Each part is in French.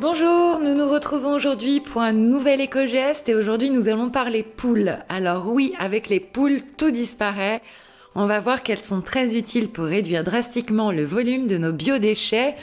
Bonjour, nous nous retrouvons aujourd'hui pour un nouvel éco-geste et aujourd'hui nous allons parler poules. Alors oui, avec les poules, tout disparaît. On va voir qu'elles sont très utiles pour réduire drastiquement le volume de nos biodéchets,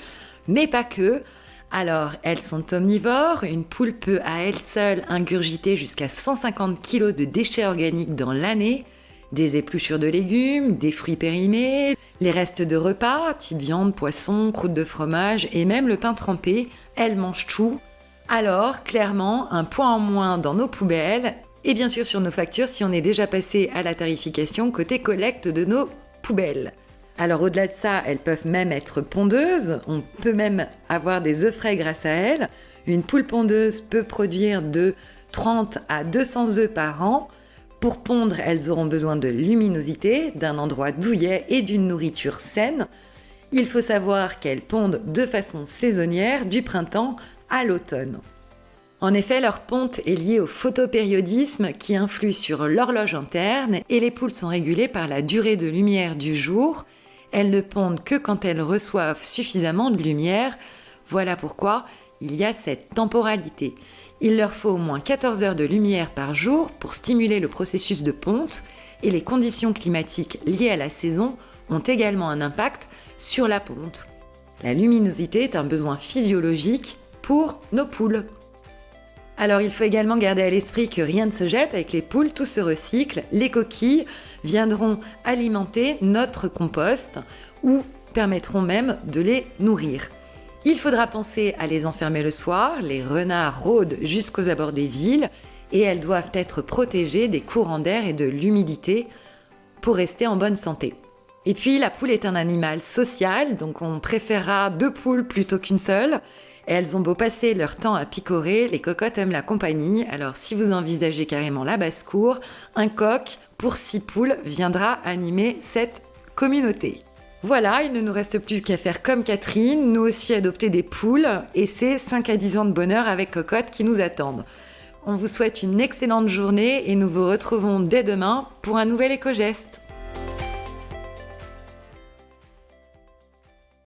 mais pas que. Alors, elles sont omnivores, une poule peut à elle seule ingurgiter jusqu'à 150 kg de déchets organiques dans l'année, des épluchures de légumes, des fruits périmés, les restes de repas, type viande, poisson, croûte de fromage et même le pain trempé, elles mangent tout. Alors, clairement, un point en moins dans nos poubelles et bien sûr sur nos factures si on est déjà passé à la tarification côté collecte de nos poubelles. Alors au-delà de ça, elles peuvent même être pondeuses, on peut même avoir des œufs frais grâce à elles. Une poule pondeuse peut produire de 30 à 200 œufs par an. Pour pondre, elles auront besoin de luminosité, d'un endroit douillet et d'une nourriture saine. Il faut savoir qu'elles pondent de façon saisonnière du printemps à l'automne. En effet, leur ponte est liée au photopériodisme qui influe sur l'horloge interne et les poules sont régulées par la durée de lumière du jour. Elles ne pondent que quand elles reçoivent suffisamment de lumière. Voilà pourquoi il y a cette temporalité. Il leur faut au moins 14 heures de lumière par jour pour stimuler le processus de ponte et les conditions climatiques liées à la saison ont également un impact sur la ponte. La luminosité est un besoin physiologique pour nos poules. Alors il faut également garder à l'esprit que rien ne se jette avec les poules, tout se recycle. Les coquilles viendront alimenter notre compost ou permettront même de les nourrir. Il faudra penser à les enfermer le soir, les renards rôdent jusqu'aux abords des villes et elles doivent être protégées des courants d'air et de l'humidité pour rester en bonne santé. Et puis la poule est un animal social, donc on préférera 2 poules plutôt qu'une seule. Et elles ont beau passer leur temps à picorer, les cocottes aiment la compagnie, alors si vous envisagez carrément la basse-cour, un coq pour 6 poules viendra animer cette communauté. Voilà, il ne nous reste plus qu'à faire comme Catherine, nous aussi adopter des poules, et c'est 5 à 10 ans de bonheur avec cocotte qui nous attendent. On vous souhaite une excellente journée et nous vous retrouvons dès demain pour un nouvel éco-geste.